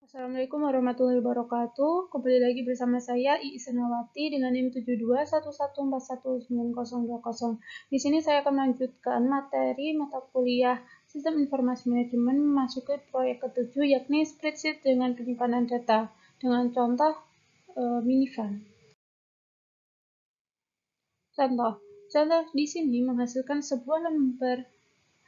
Assalamualaikum warahmatullahi wabarakatuh. Kembali lagi bersama saya Iis Senawati dengan NIM 7211419020. Di sini saya akan melanjutkan materi mata kuliah Sistem Informasi Manajemen memasuki proyek ke-7 yakni spreadsheet dengan penyimpanan data dengan contoh Minivan. Contoh di sini menghasilkan sebuah lembar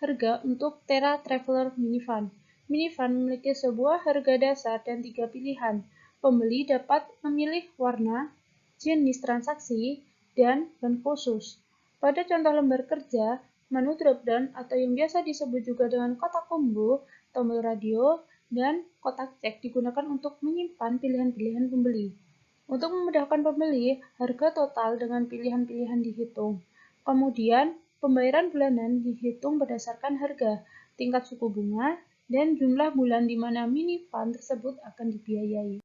harga untuk Tera Traveler Minivan. Minivan memiliki sebuah harga dasar dan 3 pilihan. Pembeli dapat memilih warna, jenis transaksi, dan ban khusus. Pada contoh lembar kerja, menu drop-down atau yang biasa disebut juga dengan kotak combo, tombol radio, dan kotak cek digunakan untuk menyimpan pilihan-pilihan pembeli. Untuk memudahkan pembeli, harga total dengan pilihan-pilihan dihitung. Kemudian, pembayaran bulanan dihitung berdasarkan harga, tingkat suku bunga, dan jumlah bulan di mana Minivan tersebut akan dibiayai.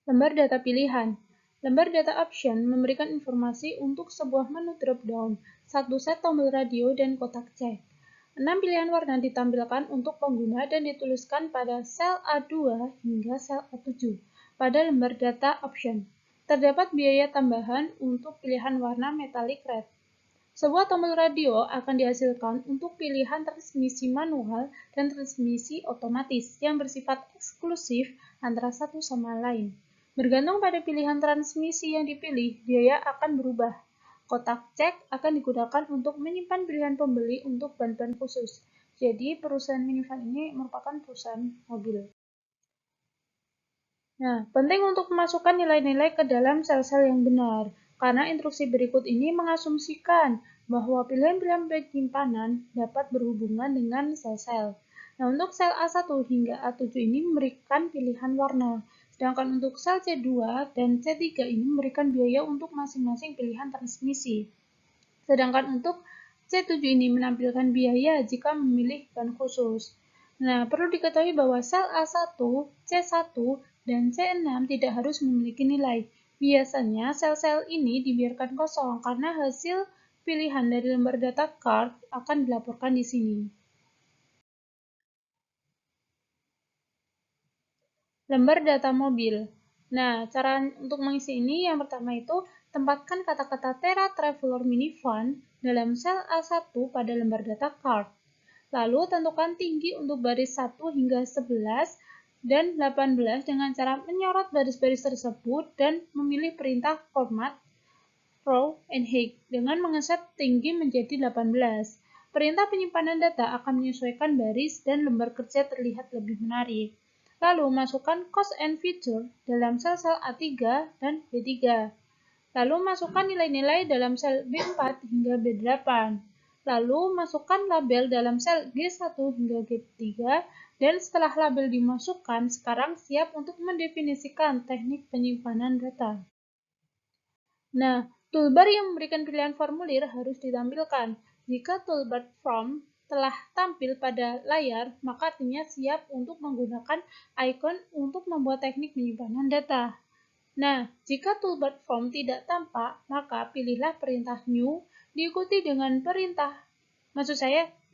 Lembar data pilihan. Lembar data option memberikan informasi untuk sebuah menu drop-down, satu set tombol radio, dan kotak cek. 6 pilihan warna ditampilkan untuk pengguna dan dituliskan pada sel A2 hingga sel A7 pada lembar data option. Terdapat biaya tambahan untuk pilihan warna metallic red. Sebuah tombol radio akan dihasilkan untuk pilihan transmisi manual dan transmisi otomatis yang bersifat eksklusif antara satu sama lain. Bergantung pada pilihan transmisi yang dipilih, biaya akan berubah. Kotak cek akan digunakan untuk menyimpan pilihan pembeli untuk ban-ban khusus. Jadi, perusahaan Minivan ini merupakan perusahaan mobil. Nah, penting untuk memasukkan nilai-nilai ke dalam sel-sel yang benar, karena instruksi berikut ini mengasumsikan bahwa pilihan-pilihan penyimpanan dapat berhubungan dengan sel-sel. Nah, untuk sel A1 hingga A7 ini memberikan pilihan warna, sedangkan untuk sel C2 dan C3 ini memberikan biaya untuk masing-masing pilihan transmisi. Sedangkan untuk C7 ini menampilkan biaya jika memilih ban khusus. Nah, perlu diketahui bahwa sel A1, C1, dan C6 tidak harus memiliki nilai. Biasanya, sel-sel ini dibiarkan kosong karena hasil pilihan dari lembar data card akan dilaporkan di sini. Lembar data mobil. Nah, cara untuk mengisi ini yang pertama itu tempatkan kata-kata Tera Traveler Minivan dalam sel A1 pada lembar data card. Lalu tentukan tinggi untuk baris 1 hingga 11 dan 18 dengan cara menyorot baris-baris tersebut dan memilih perintah format row and height dengan mengeset tinggi menjadi 18. Perintah penyimpanan data akan menyesuaikan baris dan lembar kerja terlihat lebih menarik. Lalu masukkan cost and feature dalam sel-sel A3 dan B3. Lalu masukkan nilai-nilai dalam sel B4 hingga B8. Lalu masukkan label dalam sel G1 hingga G3 dan setelah label dimasukkan, sekarang siap untuk mendefinisikan teknik penyimpanan data. Nah, toolbar yang memberikan pilihan formulir harus ditampilkan. Jika toolbar form telah tampil pada layar, maka artinya siap untuk menggunakan icon untuk membuat teknik penyimpanan data. Nah, jika toolbar form tidak tampak, maka pilihlah perintah new, diikuti dengan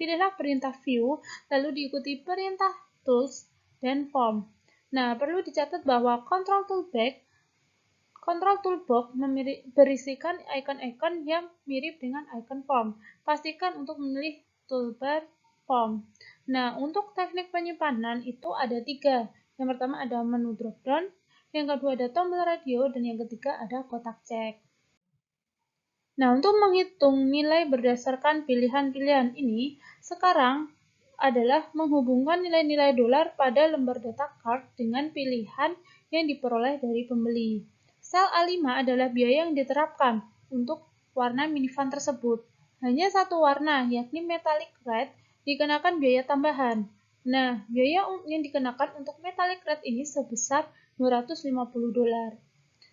pilihlah perintah view, lalu diikuti perintah tools, dan form. Nah, perlu dicatat bahwa control toolbox berisikan icon-icon yang mirip dengan icon form. Pastikan untuk memilih toolbar form. Nah, untuk teknik penyimpanan itu ada 3. Yang pertama ada menu drop-down, yang kedua ada tombol radio, dan yang ketiga ada kotak cek. Nah, untuk menghitung nilai berdasarkan pilihan-pilihan ini, sekarang adalah menghubungkan nilai-nilai dolar pada lembar data card dengan pilihan yang diperoleh dari pembeli. Sel A5 adalah biaya yang diterapkan untuk warna Minivan tersebut. Hanya satu warna, yakni metallic red, dikenakan biaya tambahan. Nah, biaya yang dikenakan untuk metallic red ini sebesar $250.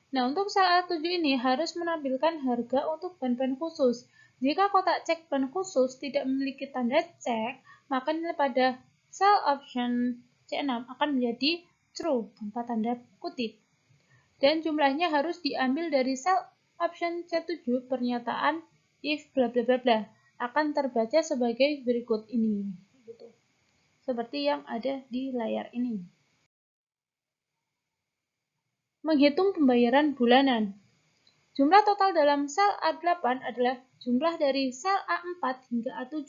Nah, untuk sel A7 ini harus menampilkan harga untuk ban-ban khusus. Jika kotak cek ban khusus tidak memiliki tanda cek, maka nilai pada sel option C6 akan menjadi true tanpa tanda kutip. Dan jumlahnya harus diambil dari sel option C7 pernyataan if bla bla bla bla akan terbaca sebagai berikut ini. Seperti yang ada di layar ini. menghitung pembayaran bulanan. Jumlah total dalam sel A8 adalah jumlah dari sel A4 hingga A7.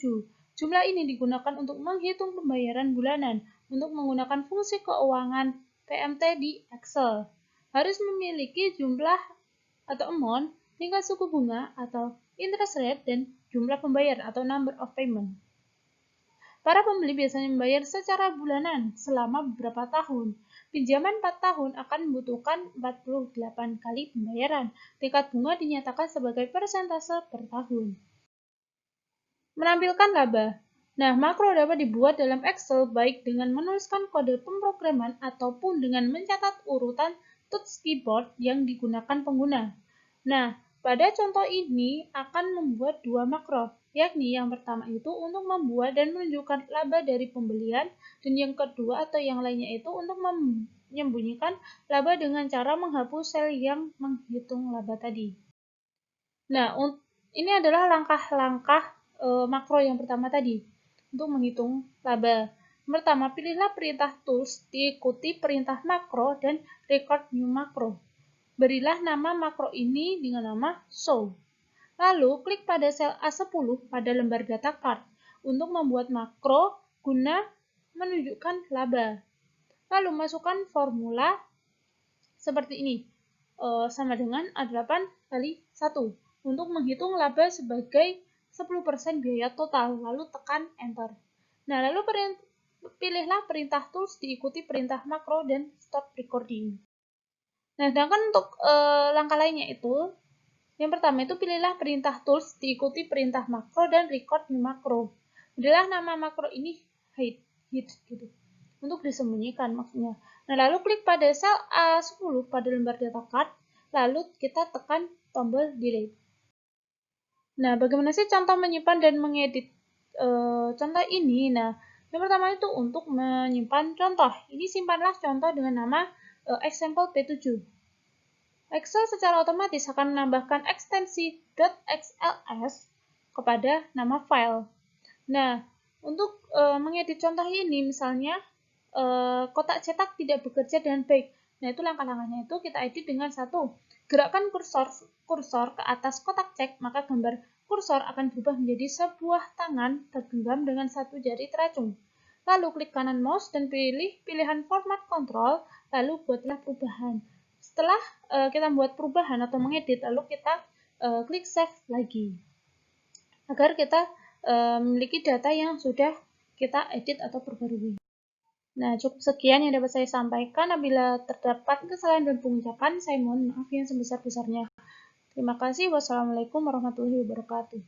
Jumlah ini digunakan untuk menghitung pembayaran bulanan untuk menggunakan fungsi keuangan PMT di Excel. Harus memiliki jumlah atau amount, tingkat suku bunga atau interest rate, dan jumlah pembayar atau number of payment. Para pembeli biasanya membayar secara bulanan selama beberapa tahun. Pinjaman 4 tahun akan membutuhkan 48 kali pembayaran. Tingkat bunga dinyatakan sebagai persentase per tahun. Menampilkan laba. Nah, makro dapat dibuat dalam Excel baik dengan menuliskan kode pemrograman ataupun dengan mencatat urutan tools keyboard yang digunakan pengguna. Nah, pada contoh ini akan membuat dua makro, yakni yang pertama itu untuk membuat dan menunjukkan laba dari pembelian, dan yang kedua atau yang lainnya itu untuk menyembunyikan laba dengan cara menghapus sel yang menghitung laba tadi. Nah, ini adalah langkah-langkah makro yang pertama tadi untuk menghitung laba. Pertama, pilihlah perintah tools, diikuti perintah makro dan record new makro. Berilah nama makro ini dengan nama show. Lalu, klik pada sel A10 pada lembar data card untuk membuat makro guna menunjukkan laba. Lalu, masukkan formula seperti ini, sama dengan A8 kali 1, untuk menghitung laba sebagai 10% biaya total, lalu tekan Enter. Nah, lalu pilihlah perintah tools, diikuti perintah makro, dan stop recording. Nah, sedangkan untuk langkah lainnya itu, yang pertama itu pilihlah perintah tools, diikuti perintah makro, dan record new makro. Berilah nama makro ini hide gitu, untuk disembunyikan maksudnya. Nah, lalu klik pada sel A10 pada lembar data card, lalu kita tekan tombol delete. Nah, bagaimana sih contoh menyimpan dan mengedit contoh ini? Nah, yang pertama itu untuk menyimpan contoh. Ini simpanlah contoh dengan nama example P7. Excel secara otomatis akan menambahkan ekstensi .xls kepada nama file. Nah, untuk mengedit contoh ini, misalnya kotak cetak tidak bekerja dengan baik. Nah, itu langkah-langkahnya itu kita edit dengan satu. Gerakkan kursor ke atas kotak cek, maka gambar kursor akan berubah menjadi sebuah tangan tergenggam dengan satu jari teracung. Lalu klik kanan mouse dan pilih pilihan format control, lalu buatlah perubahan. Setelah kita membuat perubahan atau mengedit, lalu kita klik save lagi, agar kita memiliki data yang sudah kita edit atau perbarui. Nah, cukup sekian yang dapat saya sampaikan. Apabila terdapat kesalahan dan pengucapan, saya mohon maaf yang sebesar-besarnya. Terima kasih. Wassalamualaikum warahmatullahi wabarakatuh.